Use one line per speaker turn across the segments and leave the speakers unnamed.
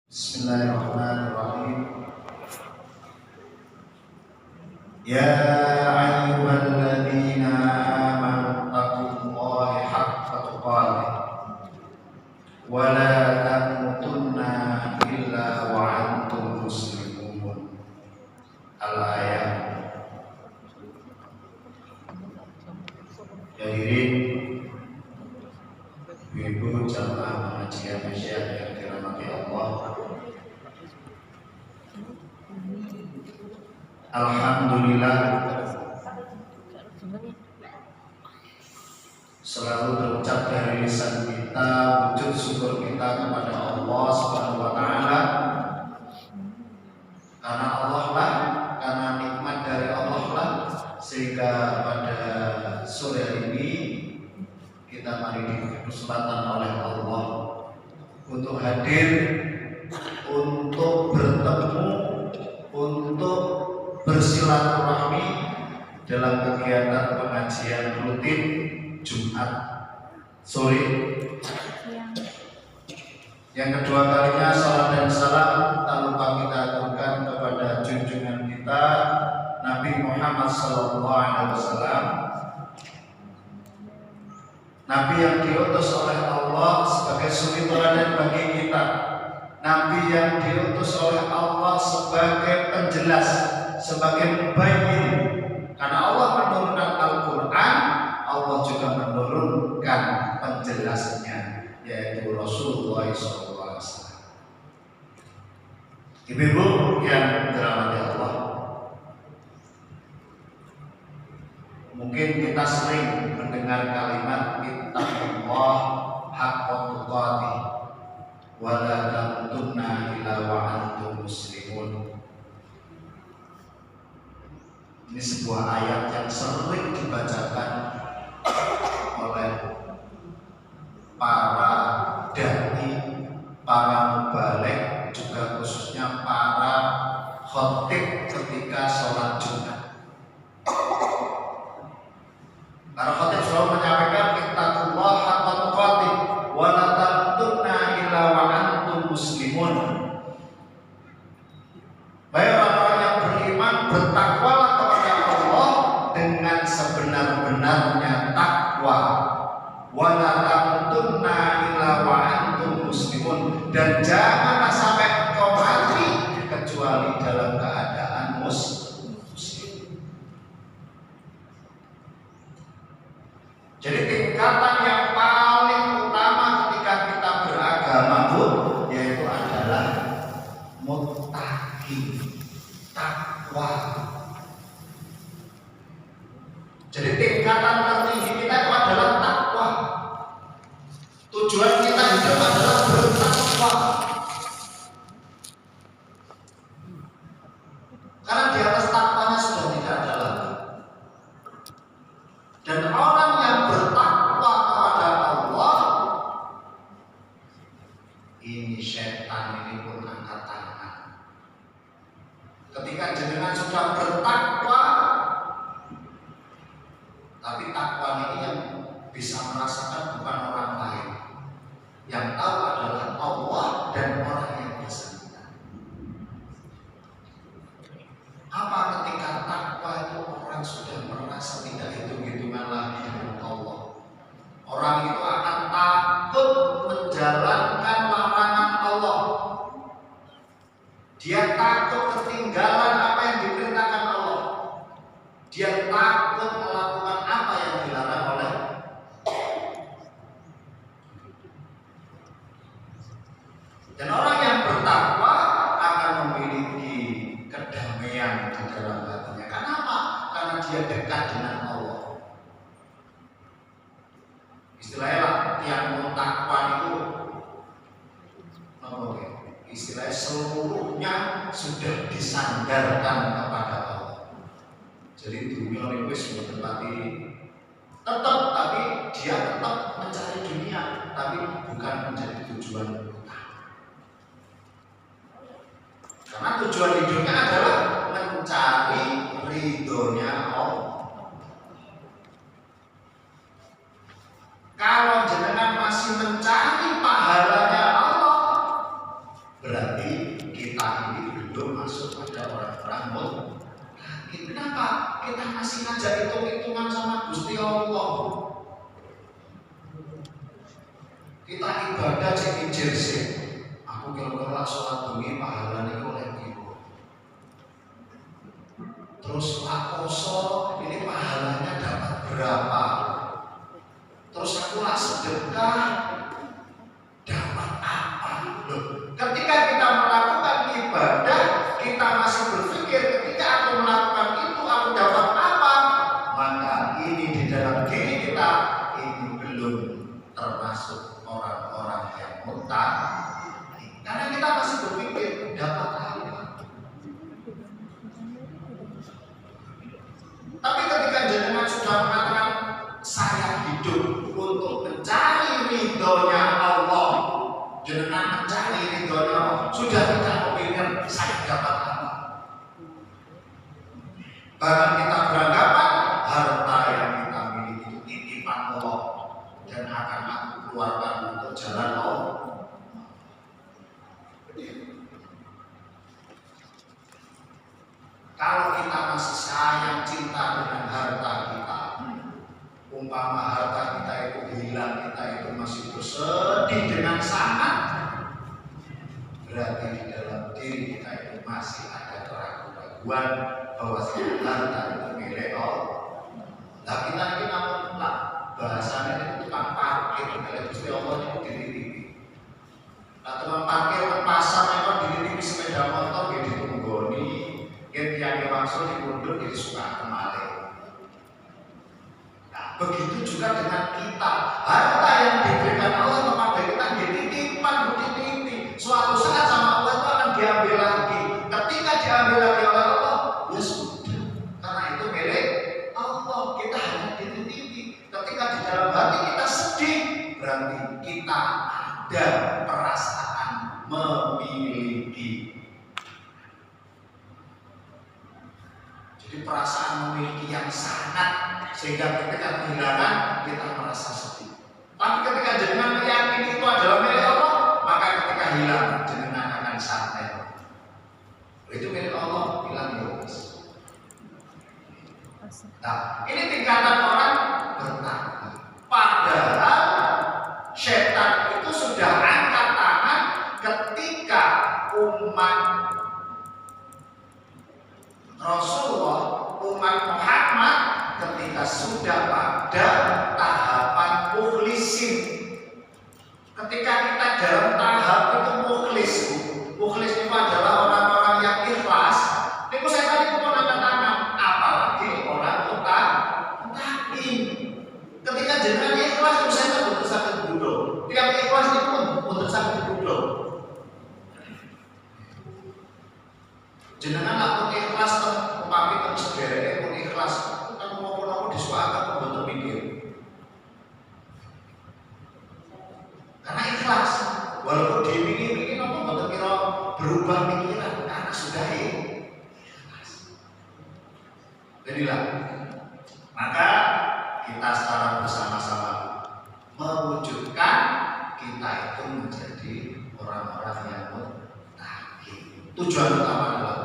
Bismillahirrahmanirrahim. Ya ayyuhalladzina amanu taqullaha haqqa tuqatih wa la tamutunna illa wa antum muslimun. Al-ayat. Hadirin ibu jamaah pengajian Masya yang dirahmati Allah. Alhamdulillah, selalu terucap dari lisan kita wujud syukur kita kepada Allah Subhanahu wa taala. Karena Allah lah, karena nikmat dari Allah lah, sehingga pada sore ini kita mari diberi kesempatan oleh Allah untuk hadir, untuk bertemu, untuk bersilaturahmi dalam kegiatan pengajian rutin Jumat sore. Yang kedua kalinya salam dan salam tak lupa kita aturkan kepada junjungan kita Nabi Muhammad SAW, Nabi yang diutus oleh Allah sebagai suri teladan bagi kita, Nabi yang diutus oleh Allah sebagai penjelas, sebagai mubayyin. Karena Allah menurunkan Al-Quran, Allah juga menurunkan penjelasnya, yaitu Rasulullah SAW. Ibu-ibu yang dirahmati Allah, mungkin kita sering mendengar kalimat ittaqullah haqqa tuqatih wa la tamutunna illa wa antum muslimun. Ini sebuah ayat yang sering dibacakan oleh para dai, para mubaligh, juga khususnya para khatib ketika sholat Jumat. Para khatib selalu menyampaikan ittaqullah haqqa tuqatih wa la tamutunna illa wa antum muslimun. Baik orang-orang yang beriman, bertakwalah kepada Allah dengan sebenar-benarnya takwa. Wa la tamutunna illa wa antum muslimun, dan janganlah sampai engkau mati kecuali dalam keadaan muslim. Jadi tingkatan yang paling utama ketika kita beragama, yaitu adalah muttaqi, takwa. Jadi tingkatan tertinggi kita itu adalah takwa. Tujuan kita hidup adalah bertakwa. Karena di atas takwanya sudah tidak ada lagi. Dan orang yang bertakwa kepada Allah, ini setan ini pun angkat tangan. Ketika jenengan sudah bertakwa, tapi takwa ini yang bisa merasakan bukan orang lain, yang tahu adalah Allah dan orang yang bersangkutan. Apa ketika takwa itu orang sudah merasa tidak hitung-hitungan lagi dengan Allah, orang itu akan takut menjalankan larangan Allah. Dia takut ketinggalan apa yang diperintahkan Allah. Dia takut melakukan apa yang dilarang oleh. Dan orang yang bertakwa akan memiliki kedamaian di dalam hatinya. Kenapa? Karena dia dekat dengan Allah. Istilahnya tiang takwa itu, istilahnya seluruhnya sudah disandarkan kepada Allah. Jadi dunia itu sudah tempati tetap, tapi dia tetap mencari dunia, tapi bukan menjadi tujuan utama. Karena tujuan hidupnya adalah mencari ridhonya Allah. Kalau jenengan masih mencari pahalanya Allah, berarti berarti kita ini belum masuk pada orang-orang mutakin. Kenapa? Kita masih ngajak hitung-hitungan sama Gusti Allah. Kita ibadah cek jersey. Aku kira-kira sholat bengi pahalanya oleh ibu. Terus poso ini pahalanya dapat berapa? Terus aku lah sedekah dapat apa? Loh, ketika kita melakukan ibadah, kita masih berpikir ketika aku melakukan itu aku dapat apa? Maka ini di dalam diri kita ini belum termasuk orang-orang yang mutakin. Karena kita masih berpikir dapat apa? Tapi ketika jenengan sudah mengatakan saya hidup untuk mencari ridhonya Allah, jenengan mencari ridhonya Allah, sudah tidak memikir saya dapat apa. Bahkan kita beranggapan harta yang kita miliki itu titipan Allah dan akan aku keluarkan untuk jalan Allah. Kalau kita masih sayang cinta dengan harta kita, umpama harta kita itu hilang, kita itu masih bersedih dengan sangat, berarti di dalam diri kita itu masih ada keraguan bahwa harta itu milik Allah. Nah kita ini namun bahasanya itu tukang parkir, kalau Gusti Allah itu dititipi. Nah tukang parkir ke pasar itu dititipi sepeda motor, jadi ditunggoni, yang langsung dimundur, jadi suka kembali. Begitu juga dengan kita, harta yang diberikan Allah kepada kita dititipkan, dititipi. Suatu saat sama Allah itu akan diambil lagi. Ketika diambil lagi oleh Allah, ya sudah, karena itu milik Allah. Kita hanya dititipi. Ketika di dalam hati kita sedih, berarti kita ada perasaan memiliki. Jadi perasaan memiliki yang sangat, sehingga ketika kehilangan kita merasa sedih. Tapi ketika jenengan meyakini itu adalah milik Allah, maka ketika hilang jenengan akan santai. Itu milik Allah, hilang ya wis. Nah, ini tingkatan orang bertakwa. Padahal setan itu sudah angkat tangan ketika umat Rasulullah, umat Muhammad ketika sudah pada tahapan mukhlisin. Ketika kita dalam tahap itu mukhlis itu adalah orang-orang yang ikhlas. Itu saya tadi mau angkat tangan, apalagi orang mutakin. Ketika jenengan ikhlas, itu saya butuh sakit budok. Tiap ikhlas itu pun butuh sakit budok. Jenengan lapor ikhlas upami terus derek pun ikhlas. Kan mau disuarakan betul mikir. Karena ikhlas, walaupun diiming-imingin apa betul kira berubah pikiran karena sudah ikhlas. Jadilah, maka kita secara bersama-sama mewujudkan kita itu menjadi orang-orang yang mutakin. Tujuan utama adalah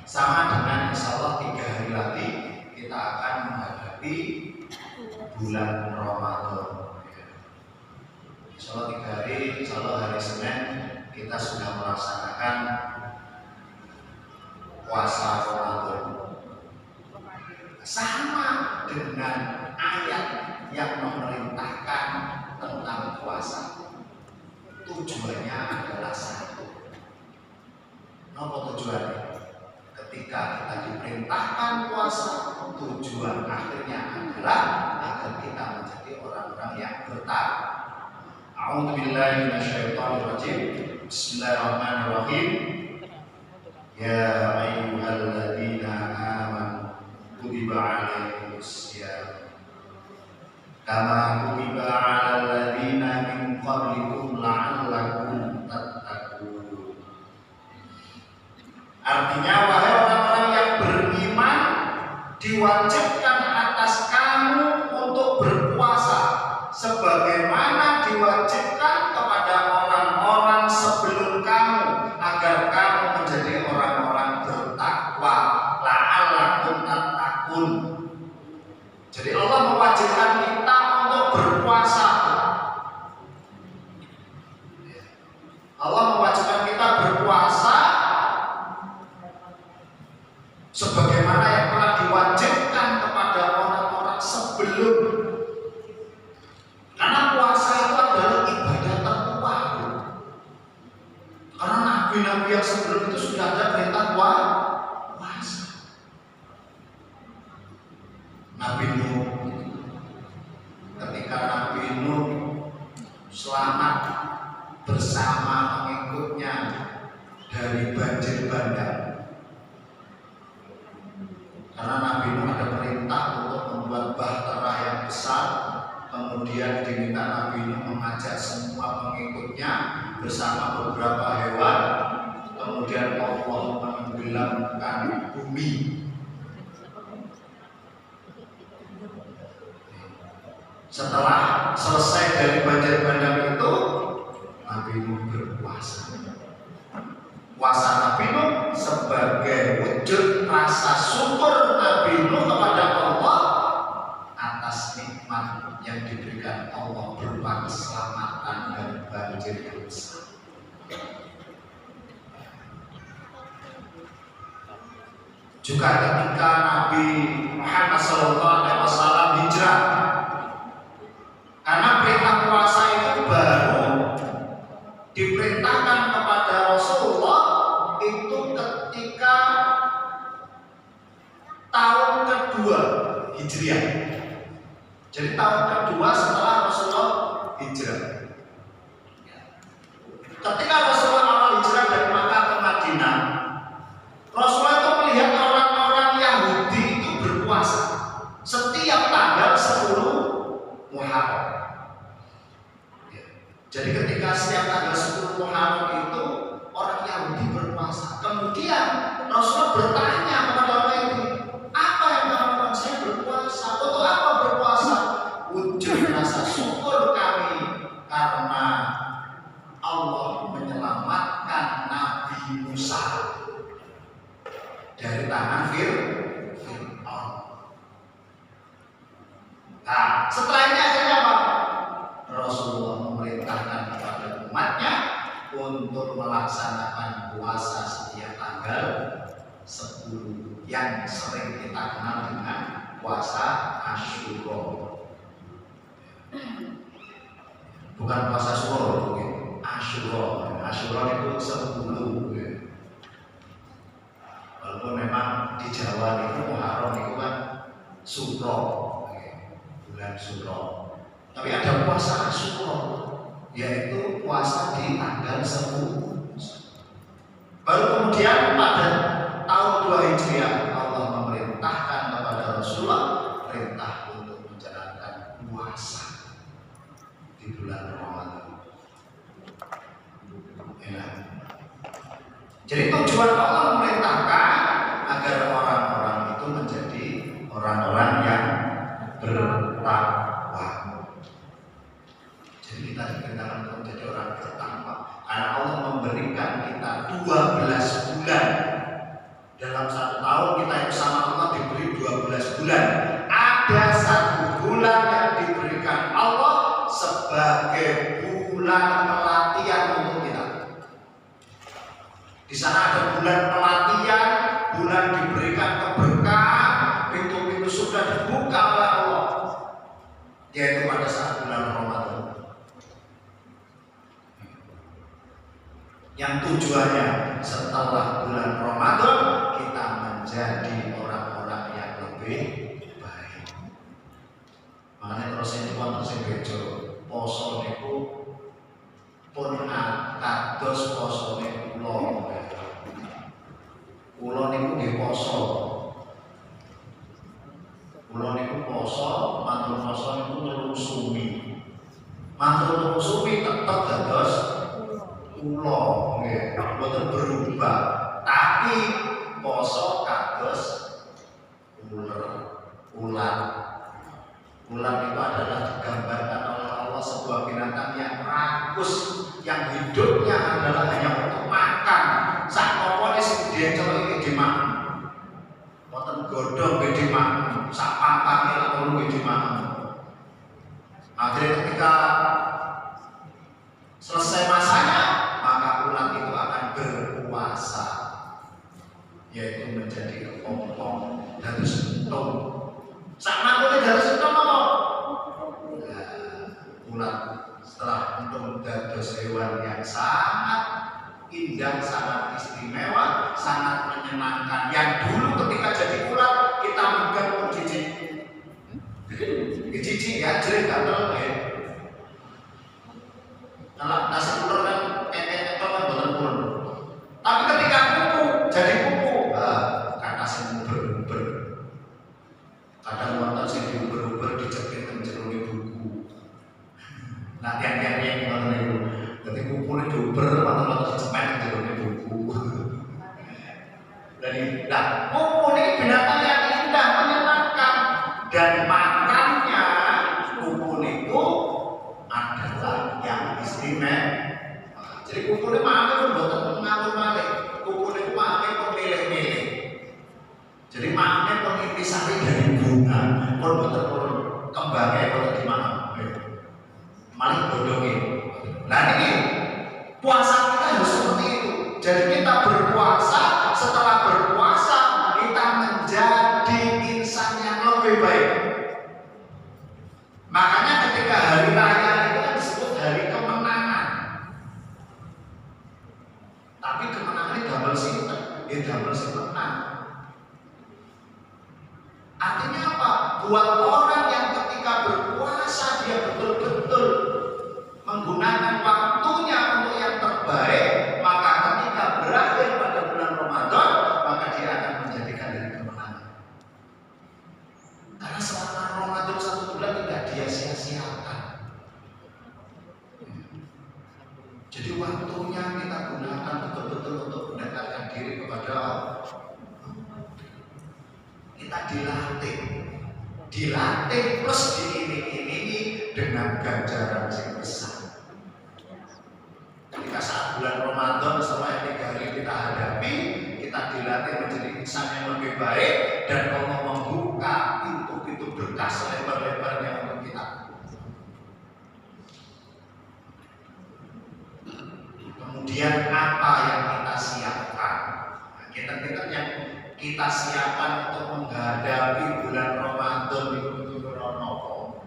sama dengan insya Allah 3 hari lagi kita akan menghadapi bulan Ramadan. Insya Allah 3 hari, insya Allah hari Senin kita sudah melaksanakan puasa Ramadan. Sama dengan ayat yang memerintahkan tentang puasa. Tujuannya adalah satu. Apa tujuannya? Ketika kita diperintahkan puasa, tujuan akhirnya adalah agar kita menjadi orang-orang yang bertakwa. A'udzubillahi minasyaitonirrajim. Bismillahirrahmanirrahim. Ya ayyuhalladzina amanu kutiba 'alaikumusiyam kama kutiba 'alal ladzina min qablikum la'allakum tattaqun. Artinya, wahai orang-orang yang beriman, diwajibkan atas kamu untuk berpuasa sebagaimana diwajibkan kepada orang-orang sebelum kamu, agar sebagaimana yang telah diwajibkan kepada orang-orang sebelum. Karena puasa itu adalah ibadah tertua. Karena nabi-nabi yang sebelum itu sudah ada perintah puasa. Nabi Nuh, ketika Nabi Nuh selamat bersama pengikutnya dari banjir bandang, karena Nabi Nuh ada perintah untuk membuat bahtera yang besar, kemudian diminta Nabi Nuh mengajak semua pengikutnya bersama beberapa hewan, kemudian Allah menenggelamkan bumi. Setelah selesai dari banjir bandang itu, Nabi Nuh berpuasa. Puasa Nabi Nuh sebagai wujud rasa syukur Nabi Nuh kepada Allah atas nikmat yang diberikan Allah berupa keselamatan dan banjir yang besar. Juga ketika Nabi Muhammad SAW hijrah, karena perintah puasa itu baru diperintahkan kepada Rasulullah itu ketika tahun kedua Hijriah. Jadi tahun kedua setelah Rasulullah hijrah. Ketika Rasulullah awal hijrah dari Makkah ke Madinah, Rasulullah itu melihat orang-orang Yahudi itu berpuasa setiap tanggal 10 Muharram. Jadi ketika setiap tanggal 10 Muharram itu orang Yahudi berpuasa. Kemudian Rasulullah bertanya kepada orang Yahudi, apa yang kamu lakukan? Saya berpuasa. Untuk apa berpuasa? Wujud rasa syukur kami karena Allah menyelamatkan Nabi Musa dari tangan Fir'aun. Nah, setelah ini akhirnya apa? Rasulullah memerintahkan kepada umatnya untuk melaksanakan puasa setiap tanggal 10 yang sering kita kenal dengan puasa Asyura. Bukan puasa Syuro, Asyura. Asyura itu 10. Walaupun memang di Jawa itu Muharram itu kan Suro, bulan Suro. Tapi ada puasa Asyura, yaitu puasa di tanggal 10. Baru kemudian pada tahun 2 Hijriah Allah memerintahkan kepada Rasulullah perintah untuk menjalankan puasa di bulan Ramadan. Ya. Jadi tujuan Allah memerintahkan agar orang-orang itu menjadi orang-orang yang bertakwa. Jadi kita diperintahkan untuk menjadi orang bertakwa karena Allah memberikan kita 12 bulan. Dalam 1 tahun kita itu sama Allah diberi 12 bulan. Ada 1 bulan yang diberikan Allah sebagai bulan pelatihan untuk kita. Di sana ada bulan pelatihan, bulan diberikan keberkahan, pintu-pintu sudah dibuka oleh Allah, yaitu pada saat bulan Ramadan. Yang tujuannya setelah bulan Ramadan kita menjadi orang-orang yang lebih baik. Makanya terus ini wonten sing bejo poso niku pun kados posone kula. Kula niku nggih poso. Kula niku poso, mantul poso niku nelusumi. Mantul nelusumi tetep dados kula nggih, boten berubah. Tapi poso kados ular. Ular itu adalah digambarkan oleh Allah sebuah binatang yang rakus, yang hidupnya adalah hanya untuk makan. Sak napa sing diecok iki dimakan. Boten godhong nggih dimakan, sak pampane lak telu nggih dimakan. Akhirnya ketika selesai masanya, maka ular itu akan berpuasa. yaitu menjadi kepompong dan sentung. Sama boleh dari sentung apa? Ulat setelah untung dados hewan yang sangat indah, sangat istimewa, sangat menyenangkan. Yang dulu ketika jadi ulat kita megang pun jijik, ya jelek gatel ya. Kalau nasi ular kan kayak kan bukan pun. Tapi ketika kuku jadi kuku, kata sing uber-uber. Kadang wonten sing diuber-uber dicepit teng jero buku. Nah, yang ngoten niku. Dadi kupune diuber wonten dicepet teng jero buku. Jadi, nah, kuku ini binatang yang indah, menyenangkan dan makannya kuku itu adalah yang istimewa. Jadi kuku ini makannya pun bukan ngawur malih, kuku ini makannya pun milih-milih. Jadi makannya pun intisari dari bunga, pun betul kembangnya pun di mana, malah bodongnya. Nah ini puasa kita harus seperti itu. Jadi kita berpuasa, setelah berpuasa kita menjadi insan yang lebih baik. Makanya ketika hari raya itu kan disebut hari kemenangan. Tapi kemenangan ini double sinten, double menang. Artinya apa? Buat orang yang ketika berpuasa dia betul-betul menggunakan waktunya untuk yang terbaik, maka ketika berakhir pada bulan Ramadan, maka dia akan menjadikan hari kemenangan. Karena selama Ramadan 1 bulan tidak dia sia-siakan. Jadi waktunya kita gunakan betul-betul untuk mendekatkan diri kepada Allah. Kita dilatih plus diiringi dengan ganjaran yang besar. Ketika saat bulan Ramadan setelah 3 hari kita hadapi, kita dilatih menjadi insan yang lebih baik dan Allah membuka pintu-pintu berkah selebar-lebarnya untuk kita. Kemudian apa yang kita siapkan? Nah, kita yang kita siapkan untuk menghadapi bulan Ramadan itu nopo.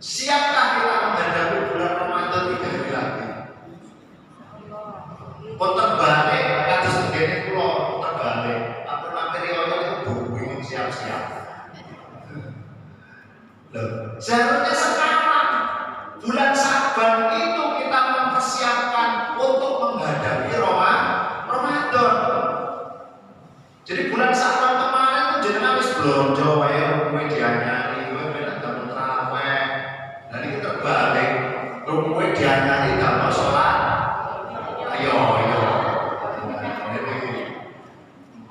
Siapkah kita menghadapi bulan Ramadan 3 hari lagi? Pun terbalik, kados ngene kula terbalik. Apa materi orang itu bingung siap-siap. Loh, seharusnya sekarang bulan Saban itu kita mempersiapkan untuk menghadapi Ramadan. Jadi bulan Saban kemarin itu jenengan wis blonjo wae kowe dianyari, kowe ben damel traweh. Dan iki terbalik. Kowe dianyari damel salat. Ayo.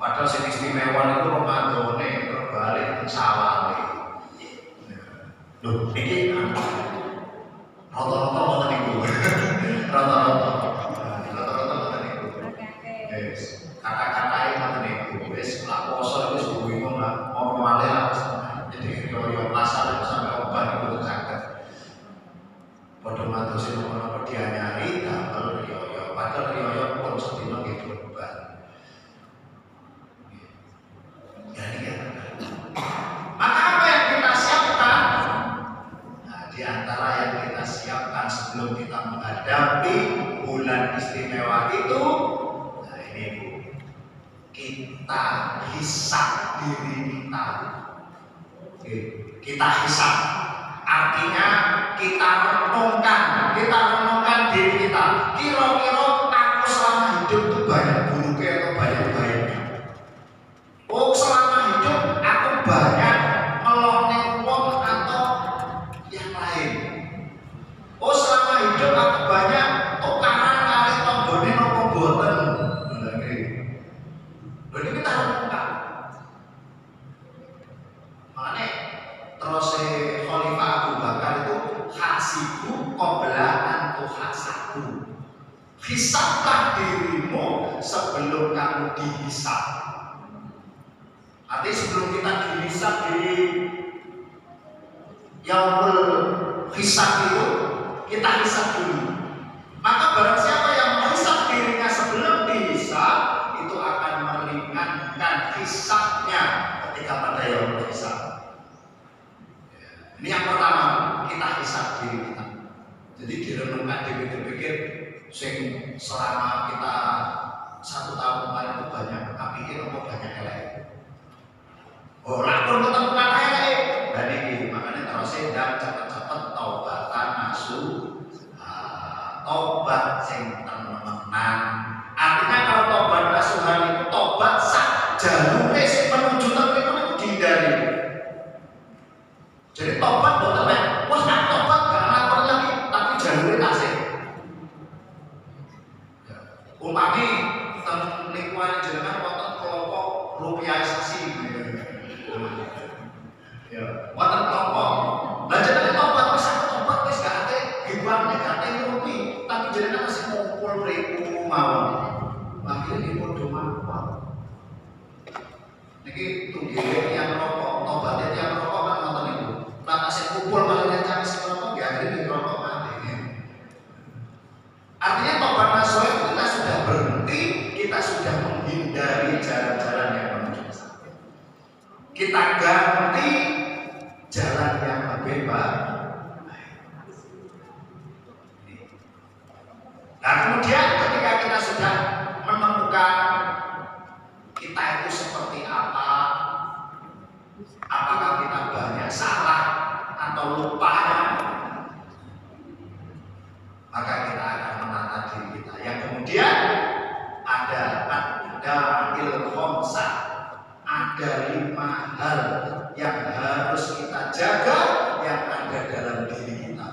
Padahal sing istimewa itu Ramadane terbalik sawale. Loh, iki rata-rata ngoten niku. Rata-rata ngoten niku. Kata-kata ngoten niku. Wis lak poso wis bingung lah, apa malih lah. Jadi yo pasar sampai obat itu saged. Padha madosi nopo dianyari damel yo padahal yo pun sedina nggih berubah. Maka apa yang kita siapkan? Nah, di antara yang kita siapkan sebelum kita menghadapi bulan istimewa itu, nah ini Bu, kita hisab diri kita. Kita hisab, artinya kita renungkan diri kita. Kira-kira aku selama hidup itu banyak buruknya atau banyak baiknya? Oh, selama hidup aku banyak meloneng wong atau yang lain. Oh, selama hidup aku banyak tukaran kali tombone nopo boten. Ini kita renungkan. Makanya terus Khalifah Abu Bakar itu hasibu qabla an tuhasabu. Hisablah dirimu sebelum kamu dihisab. Artinya sebelum kita dihisab di yaumul hisab itu, kita hisab dulu. Maka barang siapa yang menghisab dirinya sebelum dihisab, itu akan meringankan diri kita. Jadi direnungkan, dipikir-pikir, sing selama kita 1 tahun kemarin itu banyak apiin atau banyak elek. Oh, lakon ketemu kata elek. Dan ini makanya terus sedang cepet-cepet taubatan nasuh, tobat sing tenan. Artinya kalau tobat nasuhan itu tobat sak jalure sing menuju temen itu dihindari. Jadi tobat bukan temen, wah tobat gak lapor lagi, tapi jalure tasik. Umpami tentang lingkungan jenengan wonten kelompok rupiahisasi, ya, wonten kelompok. Lah jenengan tobat wis tobat wis gak ate gibane gak ate rupi, tapi jenengan masih ngumpul mriku mawon. Akhirnya di podo mawon. Niki tunggile yang rokok, tobatnya yang rokok kan wonten niku. Lah kasih kumpul malah yang sing rokok ya akhirnya di rokok mati. Artinya tobat nasuh kita sudah berhenti, kita sudah menghindari jalan-jalan yang menuju ke sana. Kita ganti jalan yang lebih baik. Nah kemudian ketika kita sudah menemukan kita itu seperti apa, apakah kita banyak salah atau lupa, maka kita akan menata diri kita. Yang kemudian ada ilhomsah, ada 5 hal yang harus kita jaga yang ada dalam diri kita.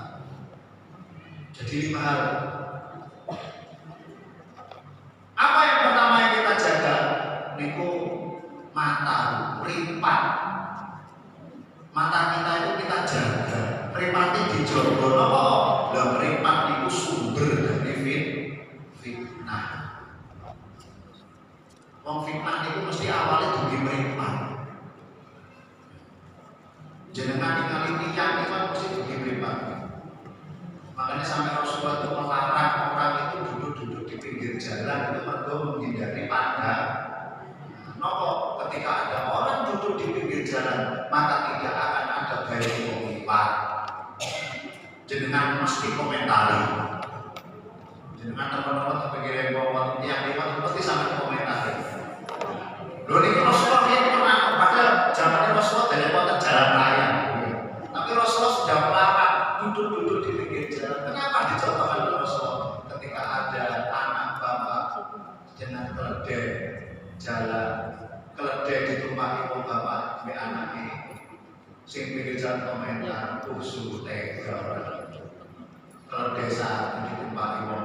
Jadi 5 hal. Apa yang pertama yang kita jaga? Niku mata, mripat. Mata kita itu kita jaga. Mripate dijogo napa? Lah mripat niku sumber dari fitnah. Wong fitnah niku mesti awalnya duwe mripat. Jenengan ningali tiyang niku mesti duwe mripat. Makanya sampai Rasulullah itu melarang orang itu duduk-duduk di pinggir jalan itu mergo menghindari pandang. Nopo ketika ada orang duduk di pinggir jalan maka tidak akan ada bayi penglipat. Jenengan mesti komentari. Jenengan teman-teman kepikir yang lewat pasti sampai komentari. Lho niki Rasulullah yang pernah padahal zamannya Rasulullah dari kota jalan raya. Tapi Rasulullah sudah melarang duduk-duduk di pinggir jalan. Kenapa dicontohkan oleh Rasulullah? Ketika ada anak bapak dengan keledai jalan, keledai ditumpaki wong bapak mbek anake sing pinggir jalan komentar usul tega keledai saat ditumpaki wong.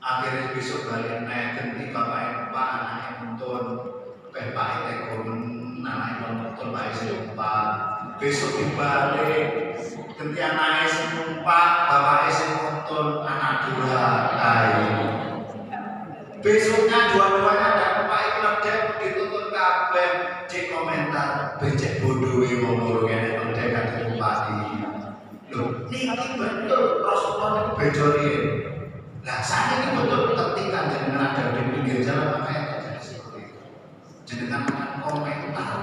Akhirnya besok balik naik ganti bapak numpak anake nuntun pepake tegon anake nuntun bae numpak. Besok dibalik ganti anake sing numpak bapake sing nuntun anak durhaka. Besoknya dua-duanya ada numpak keledai dituntun kabeh cek komentar becek bodoh wong loro kene keledai kan ditumpaki. Lho niki betul Rasulullah niku bejori. Nah saat ini betul ketika jenengan ada di pinggir jalan maka yang terjadi seperti itu. Jenengan akan komentar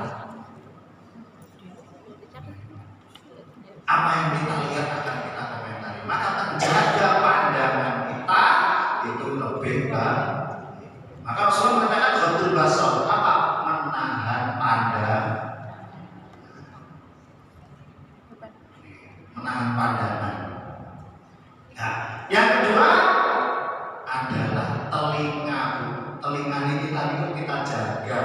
apa yang kita lihat akan kita komentari. Maka menjaga pandangan kita itu lebih baik. Maka Rasulullah mengatakan ghaddul basar, apa? Menahan pandangan. Menahan pandangan. Nah, yang kedua adalah telinga. Telinga ini kita jaga.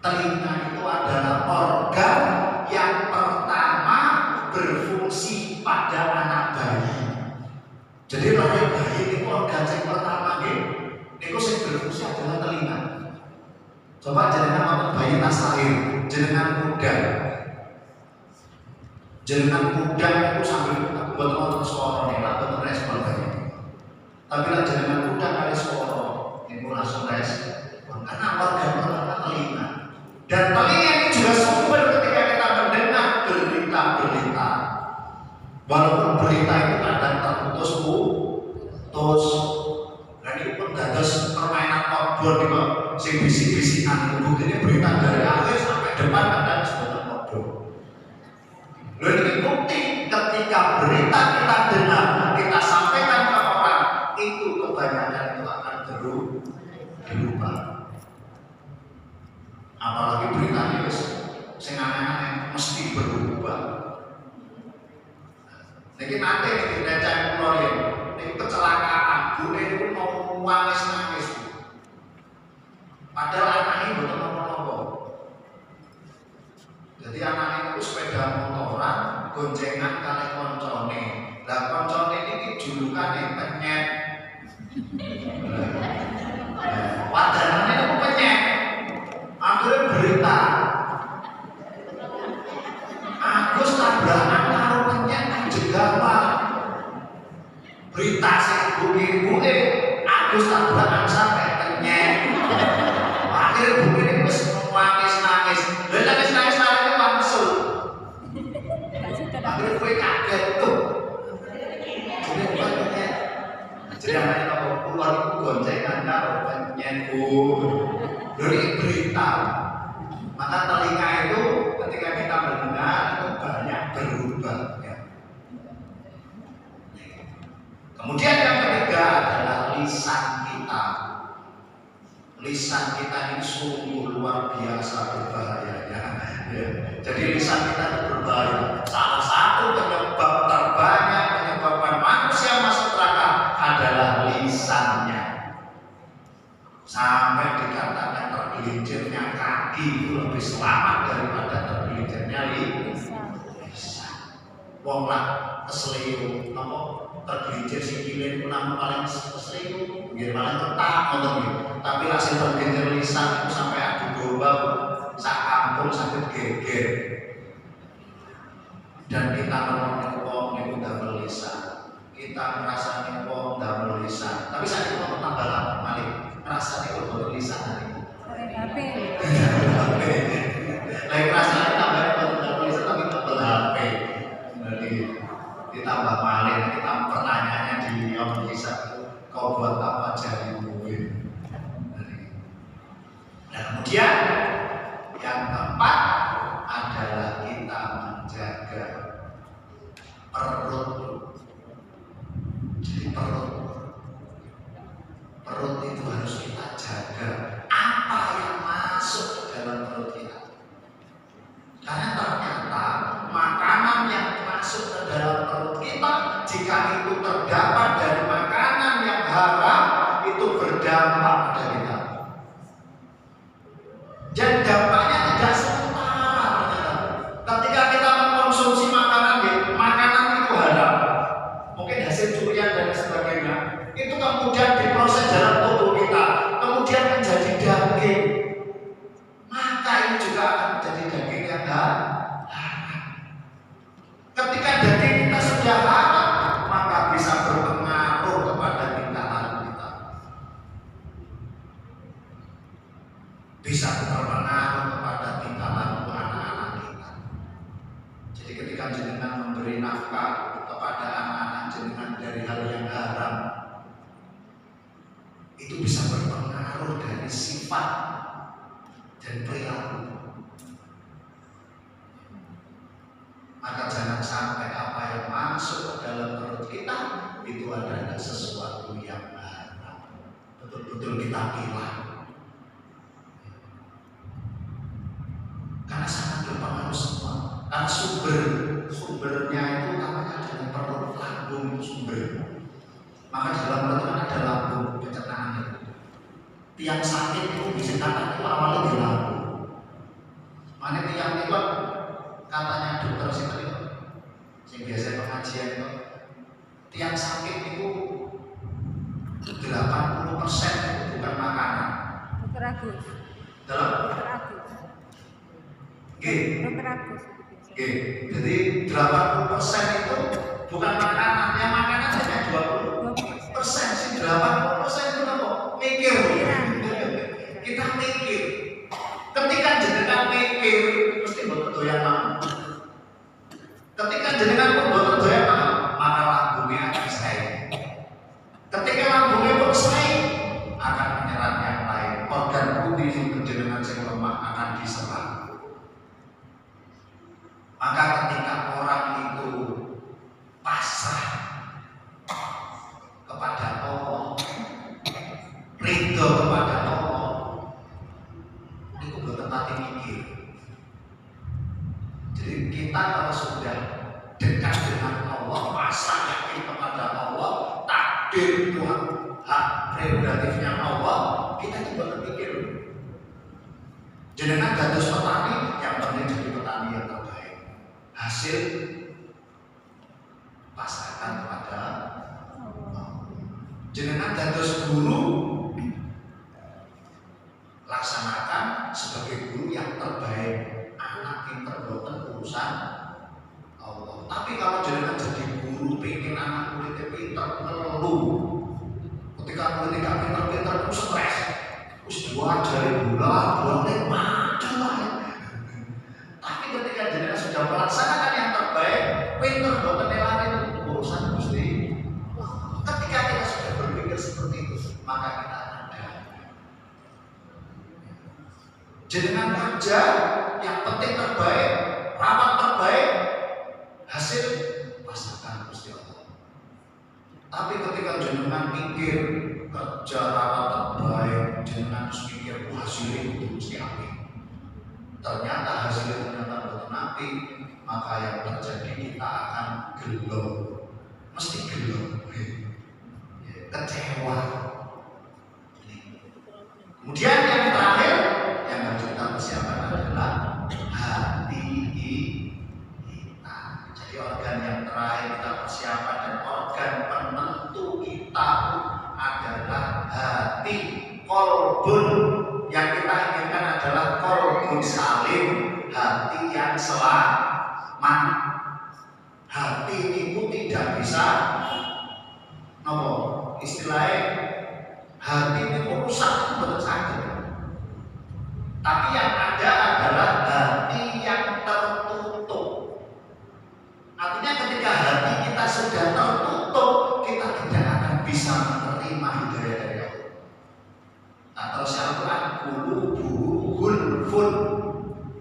Telinga itu adalah organ yang pertama berfungsi pada anak bayi. Jadi lahir bayi itu organ yang pertama itu yang berfungsi adalah telinga. Coba jenengan waktu bayi tas lahir, jenengan muda. Jenengan muda itu sambil buat nonton suara nih, atau respon bayi. Tapi lah jenengan muda kali suara, itu langsung respon. Karena organ pertama telinga. Dan telinga ini juga sumber ketika kita mendengar berita-berita. Walaupun berita itu kadang terputus, dan itu pun dados permainan outbound di bawah, sing bisik-bisikan. Buktinya berita dari akhir sampai depan kadang sebenarnya outbound. Lalu ini bukti ketika berita kita dengar, kita sampaikan ke orang, itu kebanyakan itu akan berubah. Apalagi beritanya sing aneh-aneh mesti berubah. Niki nate iki receh kula yen niku kecelakaan, bune niku mau nangis. Padahal anaknya mboten napa-napa. Jadi anaknya itu sepeda motoran goncengan kali koncone. Lah koncone iki julukane penyet. Wadanane niku penyet. Akhirnya berita Agus tabrakan karo penyet Jegawa. Berita sing ibu-ibuke Agus tabrakan sampai penyet. Akhirnya ibu ini wis nangis. Lha nangis lari langsung. Akhirnya kowe kaget tuh. Jadi anaknya apa keluar itu goncengan karo penyet. Dari berita, maka telinga itu ketika kita mendengar itu banyak berubah. Ya. Kemudian yang ketiga adalah lisan kita. Lisan kita ini sungguh luar biasa berbahayanya. Ya. Jadi lisan kita itu berbahaya. Salah satu penyebab terbanyak menyebabkan manusia masuk neraka adalah lisannya. Sampai dikatakan tergelincirnya kaki itu lebih selamat daripada tergelincirnya lisan. Wong lah keseliru, apa tergelincir sikile itu namun paling keseliru, nggih paling ketak ngoten nggih. Tapi hasil tergelincir lisan itu sampai adu domba sak kampung sampai geger. Dan kita menolong wong niku damel lisan. Kita ngrasani wong damel lisan. Tapi saya mau tambah malih. Rasanya kalau tulisan hari HP. Lain rasanya tambah tulisan tapi tambah HP. Berarti ditambah malin, kita pertanyaannya di yang bisa kau buat apa jadi gue. Nah kemudian yang keempat adalah kita menjaga perut. Jadi perut itu harus kita jaga. Apa yang masuk ke dalam perut kita? Karena ternyata makanan yang masuk ke dalam perut kita, jika itu terdapat dari makanan yang haram, itu berdampak pada kita. Dan dampaknya tidak sementara ternyata. Ketika kita mengkonsumsi makanan itu haram, mungkin hasil curian dan sebagainya, itu kemudian diproses dalam tubuh kita, kemudian menjadi daging, maka ini juga akan menjadi daging yang haram. Ketika daging kita sudah haram, maka bisa berpengaruh kepada tingkah laku kita, bisa berpengaruh kepada tingkah laku anak-anak kita. Jadi ketika jenengan memberi nafkah kepada anak-anak jenengan dari hal yang haram, itu bisa berpengaruh dari sifat dan perilaku. Maka jangan sampai apa yang masuk ke dalam perut kita itu adalah sesuatu yang haram. Betul-betul kita pilah. Karena sangat berpengaruh semua. Karena sumbernya itu namanya adalah perut, lambung itu sumber. Maka di dalam perut ada lambung pencernaan itu. Tiang sakit itu bisa kata itu awalnya di lambung. Mana tiang itu katanya dokter sing biasa pengajian itu, tiang sakit itu 80% itu bukan makanan.
Dokter Agus.
Dalam?
Dokter Agus.
Dokter
Agus.
Jadi 80% itu bukan makanan, yang makanan hanya 20%. Si 80% itu apa? Mikir. Kita mikir. Ketika jenengan mikir, mesti boten doyan mangan. Ketika jenengan pun boten doyan mangan, maka lambungnya akan sae. Ketika lambungnya pun sae, akan menyerang yang lain. Organ putih sing jenengan sing lemah akan diserang. Maka ketika orang ridho kepada Allah, itu bukan mati mikir. Jadi kita kalau sudah dekat dengan Allah, pasrah yakin kepada Allah, takdir Tuhan, hak prerogatifnya Allah, kita juga berpikir jenengan dados petani, yang penting jadi petani yang terbaik. Hasil pasrahkan kepada Allah. Jenengan dados guru, laksanakan sebagai guru yang terbaik. Anak pinter boten urusan Allah. Tapi kalau jenengan jadi guru pengen anak muridnya pinter, ngeluh. Ketika murid tidak pinter-pinter itu stres. Terus diwajari bulan-bulan macam lah. Tapi ketika jenengan sudah melaksanakan yang terbaik, pinter boten elane itu urusan Gusti. Ketika kita sudah berpikir seperti itu, maka kita akan jenengan kerja yang penting terbaik, rawat terbaik, hasil pasrahkan Gusti Allah. Tapi ketika jenengan mikir kerja rawat terbaik, jenengan harus mikir hasilnya itu mesti apik. Ternyata hasilnya ternyata bukan apik, maka yang terjadi kita akan gelo, mesti gelo, kecewa. Kemudian yang terakhir yang harus kita persiapkan adalah hati kita. Jadi organ yang terakhir kita persiapkan dan organ penentu kita adalah hati. Kolbun yang kita inginkan adalah kolbun salim, hati yang selamat. Hati itu tidak bisa istilahnya hati itu rusak betul sakit. Tapi yang ada adalah hati yang tertutup. Artinya ketika hati kita sudah tertutup, kita tidak akan bisa menerima hidayah dari Allah. Nah, terus Al-Quran qulubuhum gulfun,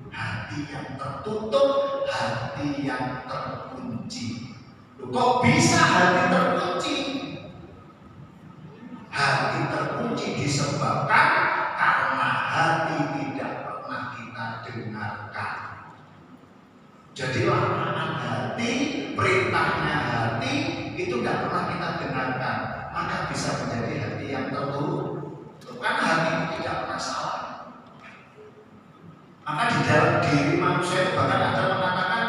hati yang tertutup, hati yang terkunci. Kok bisa hati terkunci? Hati terkunci disebabkan karena hati tidak pernah kita dengarkan. Jadi larangan hati, perintahnya hati itu tidak pernah kita dengarkan, maka bisa menjadi hati yang tertutup. Karena hati itu tidak pernah salah. Maka di dalam diri manusia bahkan ada mengatakan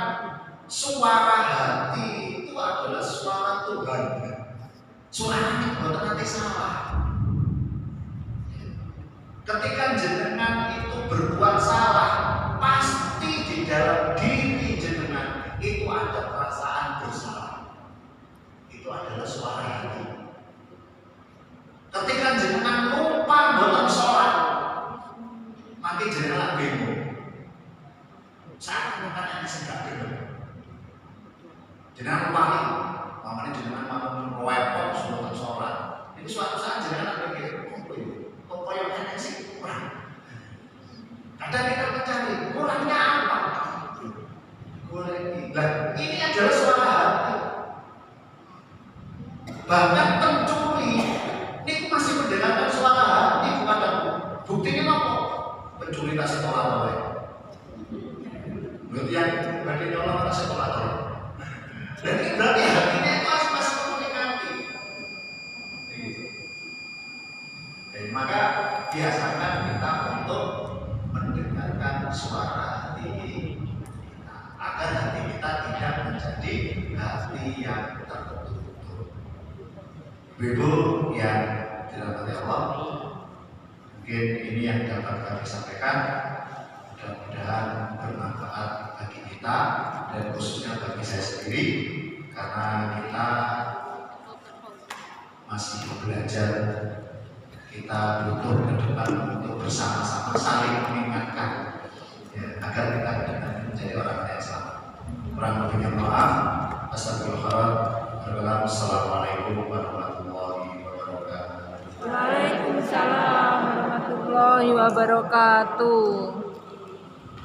suara hati itu adalah suara Tuhan. Suaranya bukan nanti salah. Ketika jenengan itu berbuat salah, pasti di dalam diri jenengan itu ada perasaan bersalah. Itu adalah suara hati. Ketika jenengan lupa boten sholat, mati jenengan bingung. Saat mukanya sedang bingung. Jenengan lupa nih, makanya jenengan mau mewepot boten sholat. Ini suatu saat jenengan pikir, kok yang enak sih kurang. Kadang kita mencari kurangnya apa? Ini adalah suara hati. Bahkan pencuri ini masih mendengarkan suara hati kepadamu. Buktinya apa? Pencuri kasih tolak oleh. Berarti yang berarti nyolong kasih tolak oleh. Berarti hatinya itu masih komunikasi. Maka biasakan kita untuk mendengarkan suara hati kita agar hati kita tidak menjadi hati yang tertutup. Ibu yang dirahmati Allah, mungkin ini yang dapat kami sampaikan. Mudah-mudahan bermanfaat bagi kita dan khususnya bagi saya sendiri, karena kita masih belajar. Kita butuh ke depan untuk bersama-sama saling mengingatkan, ya, agar kita ke depan menjadi orang yang selamat. Kurang lebihnya maaf. Assalamualaikum warahmatullahi wabarakatuh.
Waalaikumsalam warahmatullahi wabarakatuh.